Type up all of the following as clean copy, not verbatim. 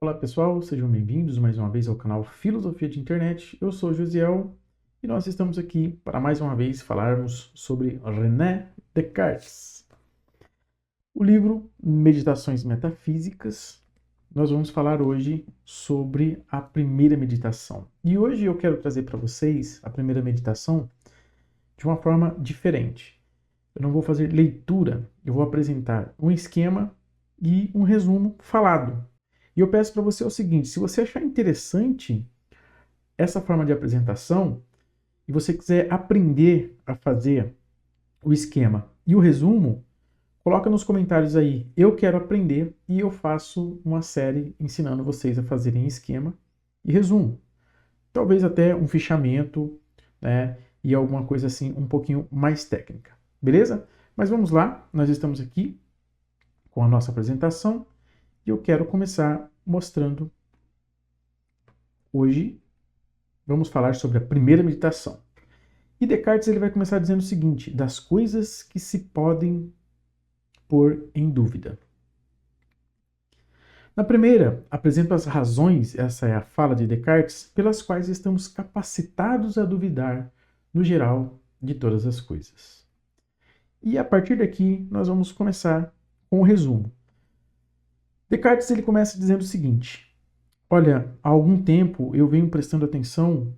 Olá pessoal, sejam bem-vindos mais uma vez ao canal Filosofia de Internet. Eu sou o Josiel e nós estamos aqui para mais uma vez falarmos sobre René Descartes. O livro Meditações Metafísicas, nós vamos falar hoje sobre a primeira meditação. E hoje eu quero trazer para vocês a primeira meditação de uma forma diferente. Eu não vou fazer leitura, eu vou apresentar um esquema e um resumo falado. E eu peço para você o seguinte: se você achar interessante essa forma de apresentação e você quiser aprender a fazer o esquema e o resumo, coloca nos comentários aí, eu quero aprender, e eu faço uma série ensinando vocês a fazerem esquema e resumo. Talvez até um fichamento, né, e alguma coisa assim um pouquinho mais técnica. Beleza? Mas vamos lá, nós estamos aqui com a nossa apresentação e eu quero começar mostrando hoje. Vamos falar sobre a primeira meditação. E Descartes ele vai começar dizendo o seguinte: das coisas que se podem pôr em dúvida. Na primeira, apresento as razões, essa é a fala de Descartes, pelas quais estamos capacitados a duvidar, no geral, de todas as coisas. E a partir daqui, nós vamos começar com o resumo. Descartes ele começa dizendo o seguinte: olha, há algum tempo eu venho prestando atenção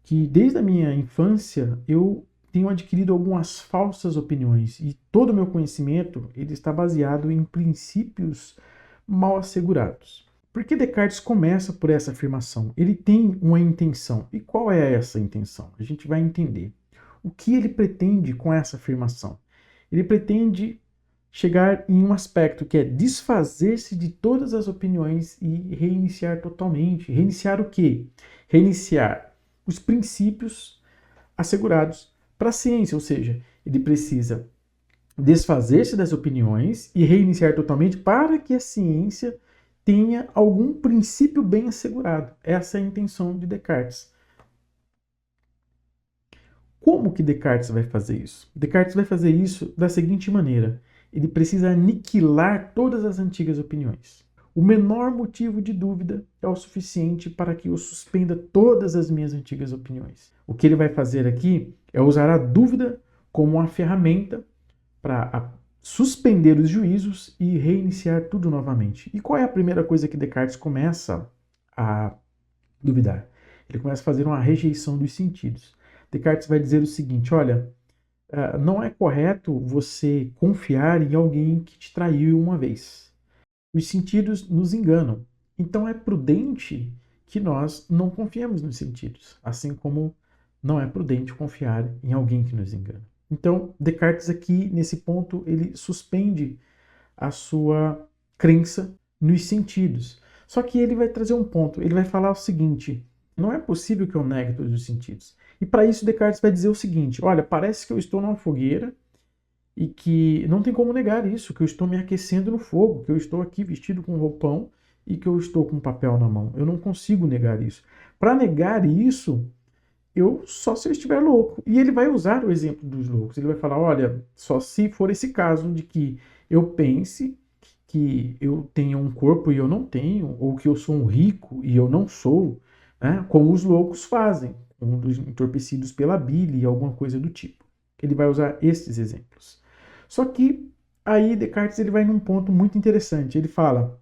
que desde a minha infância eu tenho adquirido algumas falsas opiniões e todo o meu conhecimento ele está baseado em princípios mal assegurados. Por que Descartes começa por essa afirmação? Ele tem uma intenção. E qual é essa intenção? A gente vai entender. O que ele pretende com essa afirmação? Ele pretende chegar em um aspecto que é desfazer-se de todas as opiniões e reiniciar totalmente. Reiniciar o quê? Reiniciar os princípios assegurados para a ciência, ou seja, ele precisa desfazer-se das opiniões e reiniciar totalmente para que a ciência tenha algum princípio bem assegurado. Essa é a intenção de Descartes. Como que Descartes vai fazer isso? Descartes vai fazer isso da seguinte maneira: ele precisa aniquilar todas as antigas opiniões. O menor motivo de dúvida é o suficiente para que eu suspenda todas as minhas antigas opiniões. O que ele vai fazer aqui é usar a dúvida como uma ferramenta para suspender os juízos e reiniciar tudo novamente. E qual é a primeira coisa que Descartes começa a duvidar? Ele começa a fazer uma rejeição dos sentidos. Descartes vai dizer o seguinte: olha, não é correto você confiar em alguém que te traiu uma vez. Os sentidos nos enganam. Então é prudente que nós não confiemos nos sentidos, assim como não é prudente confiar em alguém que nos engana. Então, Descartes aqui, nesse ponto, ele suspende a sua crença nos sentidos. Só que ele vai trazer um ponto, ele vai falar o seguinte: não é possível que eu negue todos os sentidos. E para isso Descartes vai dizer o seguinte: olha, parece que eu estou numa fogueira e que não tem como negar isso, que eu estou me aquecendo no fogo, que eu estou aqui vestido com roupão e que eu estou com papel na mão. Eu não consigo negar isso. Para negar isso, só se eu estiver louco. E ele vai usar o exemplo dos loucos. Ele vai falar: olha, só se for esse caso de que eu pense que eu tenho um corpo e eu não tenho, ou que eu sou um rico e eu não sou, né? Como os loucos fazem, como dos entorpecidos pela bile e alguma coisa do tipo. Ele vai usar esses exemplos. Só que aí Descartes ele vai num ponto muito interessante. Ele fala: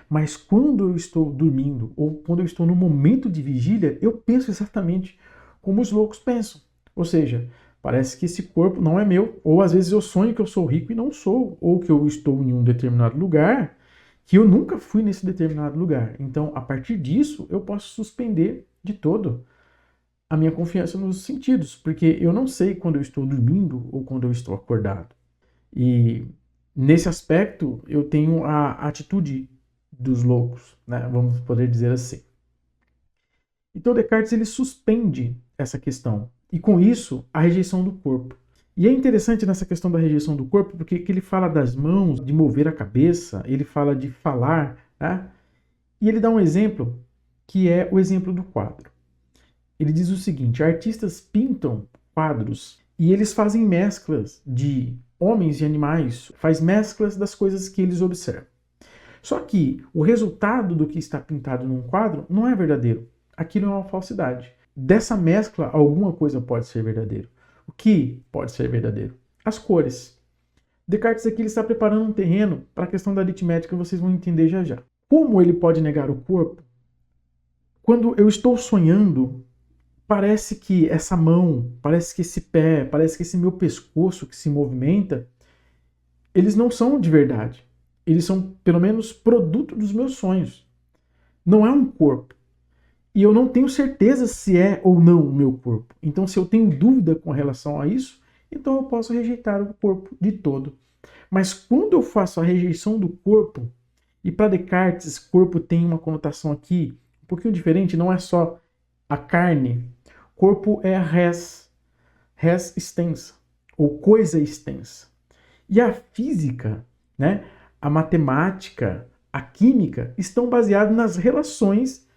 mas quando eu estou dormindo ou quando eu estou no momento de vigília, eu penso exatamente como os loucos pensam. Ou seja, parece que esse corpo não é meu. Ou às vezes eu sonho que eu sou rico e não sou. Ou que eu estou em um determinado lugar que eu nunca fui nesse determinado lugar. Então, a partir disso, eu posso suspender de todo a minha confiança nos sentidos, porque eu não sei quando eu estou dormindo ou quando eu estou acordado. E nesse aspecto, eu tenho a atitude dos loucos, né? Vamos poder dizer assim. Então Descartes ele suspende essa questão e com isso a rejeição do corpo. E é interessante nessa questão da rejeição do corpo porque ele fala das mãos, de mover a cabeça, ele fala de falar, né? E ele dá um exemplo que é o exemplo do quadro. Ele diz o seguinte: artistas pintam quadros e eles fazem mesclas de homens e animais, faz mesclas das coisas que eles observam. Só que o resultado do que está pintado num quadro não é verdadeiro. Aquilo é uma falsidade. Dessa mescla, alguma coisa pode ser verdadeiro. O que pode ser verdadeiro? As cores. Descartes aqui ele está preparando um terreno para a questão da aritmética, vocês vão entender já já. Como ele pode negar o corpo? Quando eu estou sonhando, parece que essa mão, parece que esse pé, parece que esse meu pescoço que se movimenta, eles não são de verdade. Eles são, pelo menos, produto dos meus sonhos. Não é um corpo. E eu não tenho certeza se é ou não o meu corpo. Então, se eu tenho dúvida com relação a isso, então eu posso rejeitar o corpo de todo. Mas quando eu faço a rejeição do corpo, e para Descartes, corpo tem uma conotação aqui um pouquinho diferente, não é só a carne. Corpo é a res extensa, ou coisa extensa. E a física, né, a matemática, a química, estão baseadas nas relações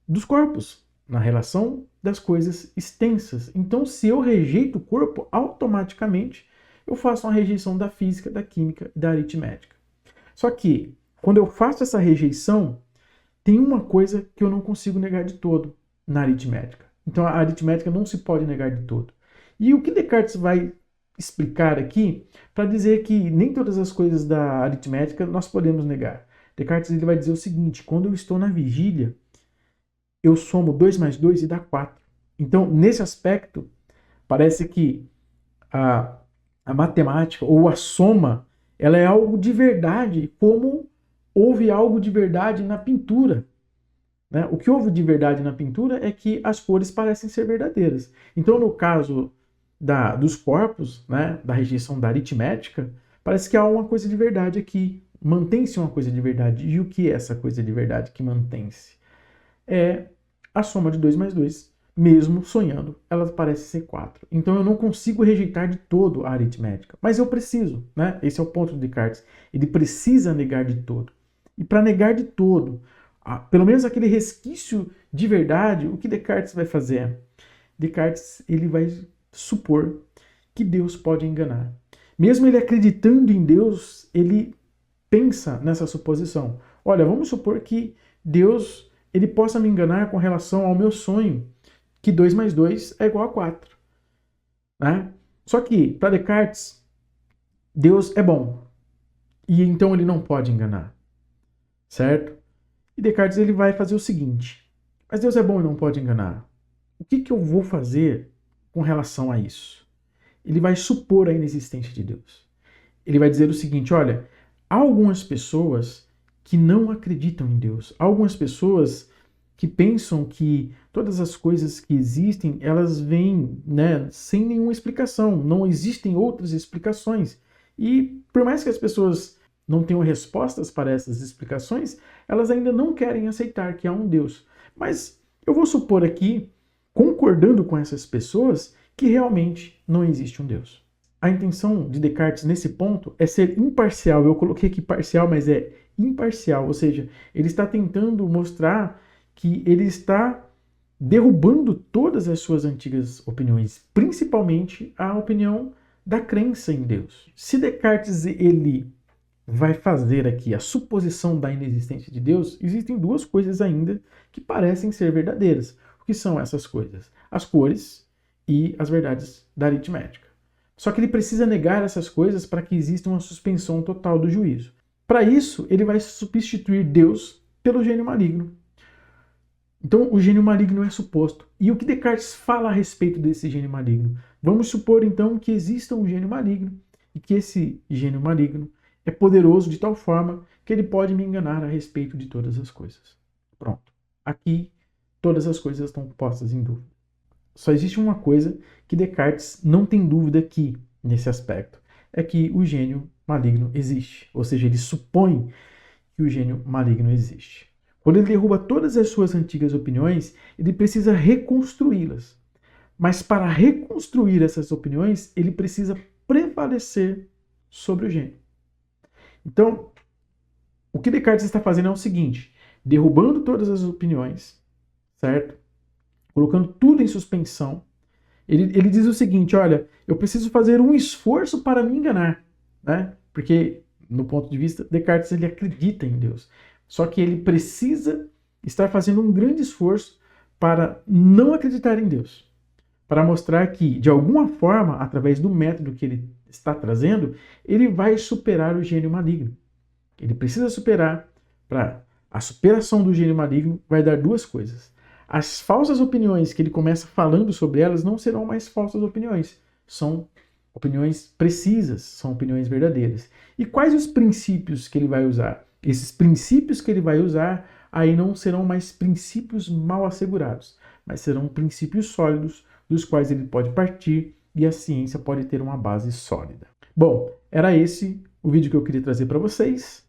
dos corpos, na relação das coisas extensas. Então, se eu rejeito o corpo, automaticamente eu faço uma rejeição da física, da química e da aritmética. Só que, quando eu faço essa rejeição, tem uma coisa que eu não consigo negar de todo na aritmética. Então, a aritmética não se pode negar de todo. E o que Descartes vai explicar aqui para dizer que nem todas as coisas da aritmética nós podemos negar. Descartes ele vai dizer o seguinte: quando eu estou na vigília, eu somo 2 mais 2 e dá 4. Então, nesse aspecto, parece que a matemática ou a soma, ela é algo de verdade, como houve algo de verdade na pintura. Né? O que houve de verdade na pintura é que as cores parecem ser verdadeiras. Então, no caso dos corpos, né, da rejeição da aritmética, parece que há uma coisa de verdade aqui. Mantém-se uma coisa de verdade. E o que é essa coisa de verdade que mantém-se? É a soma de 2 mais 2, mesmo sonhando, ela parece ser 4. Então eu não consigo rejeitar de todo a aritmética, mas eu preciso, né? Esse é o ponto de Descartes. Ele precisa negar de todo. E para negar de todo, pelo menos aquele resquício de verdade, o que Descartes vai fazer? Descartes ele vai supor que Deus pode enganar. Mesmo ele acreditando em Deus, ele pensa nessa suposição. Olha, vamos supor que Deus ele possa me enganar com relação ao meu sonho, que 2 mais 2 é igual a 4. Né? Só que, para Descartes, Deus é bom. E então ele não pode enganar. Certo? E Descartes ele vai fazer o seguinte: mas Deus é bom e não pode enganar. O que eu vou fazer com relação a isso? Ele vai supor a inexistência de Deus. Ele vai dizer o seguinte: olha, há algumas pessoas que não acreditam em Deus. Há algumas pessoas que pensam que todas as coisas que existem, elas vêm, né, sem nenhuma explicação. Não existem outras explicações. E por mais que as pessoas não tenham respostas para essas explicações, elas ainda não querem aceitar que há um Deus. Mas eu vou supor aqui, concordando com essas pessoas, que realmente não existe um Deus. A intenção de Descartes nesse ponto é ser imparcial. Eu coloquei aqui parcial, mas é imparcial, ou seja, ele está tentando mostrar que ele está derrubando todas as suas antigas opiniões, principalmente a opinião da crença em Deus. Se Descartes ele vai fazer aqui a suposição da inexistência de Deus, existem duas coisas ainda que parecem ser verdadeiras. O que são essas coisas? As cores e as verdades da aritmética. Só que ele precisa negar essas coisas para que exista uma suspensão total do juízo. Para isso, ele vai substituir Deus pelo gênio maligno. Então, o gênio maligno é suposto. E o que Descartes fala a respeito desse gênio maligno? Vamos supor, então, que exista um gênio maligno e que esse gênio maligno é poderoso de tal forma que ele pode me enganar a respeito de todas as coisas. Pronto. Aqui, todas as coisas estão postas em dúvida. Só existe uma coisa que Descartes não tem dúvida aqui, nesse aspecto. É que o gênio maligno existe. Ou seja, ele supõe que o gênio maligno existe. Quando ele derruba todas as suas antigas opiniões, ele precisa reconstruí-las. Mas para reconstruir essas opiniões, ele precisa prevalecer sobre o gênio. Então, o que Descartes está fazendo é o seguinte: derrubando todas as opiniões, certo? Colocando tudo em suspensão, ele diz o seguinte: olha, eu preciso fazer um esforço para me enganar, né? Porque no ponto de vista, Descartes ele acredita em Deus. Só que ele precisa estar fazendo um grande esforço para não acreditar em Deus. Para mostrar que, de alguma forma, através do método que ele está trazendo, ele vai superar o gênio maligno. Ele precisa superar. Para a superação do gênio maligno vai dar duas coisas. As falsas opiniões que ele começa falando sobre elas não serão mais falsas opiniões. São opiniões precisas, são opiniões verdadeiras. E quais os princípios que ele vai usar? Esses princípios que ele vai usar aí não serão mais princípios mal assegurados, mas serão princípios sólidos dos quais ele pode partir e a ciência pode ter uma base sólida. Bom, era esse o vídeo que eu queria trazer para vocês.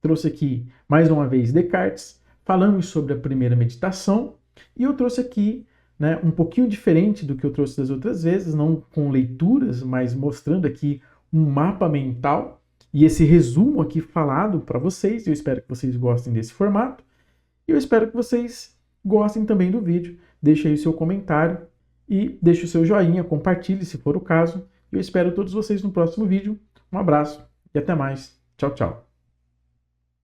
Trouxe aqui, mais uma vez, Descartes, falamos sobre a primeira meditação, e eu trouxe aqui, né, um pouquinho diferente do que eu trouxe das outras vezes, não com leituras, mas mostrando aqui um mapa mental, e esse resumo aqui falado para vocês. Eu espero que vocês gostem desse formato, e eu espero que vocês gostem também do vídeo. Deixe aí o seu comentário, e deixe o seu joinha, compartilhe se for o caso. Eu espero todos vocês no próximo vídeo. Um abraço e até mais. Tchau, tchau.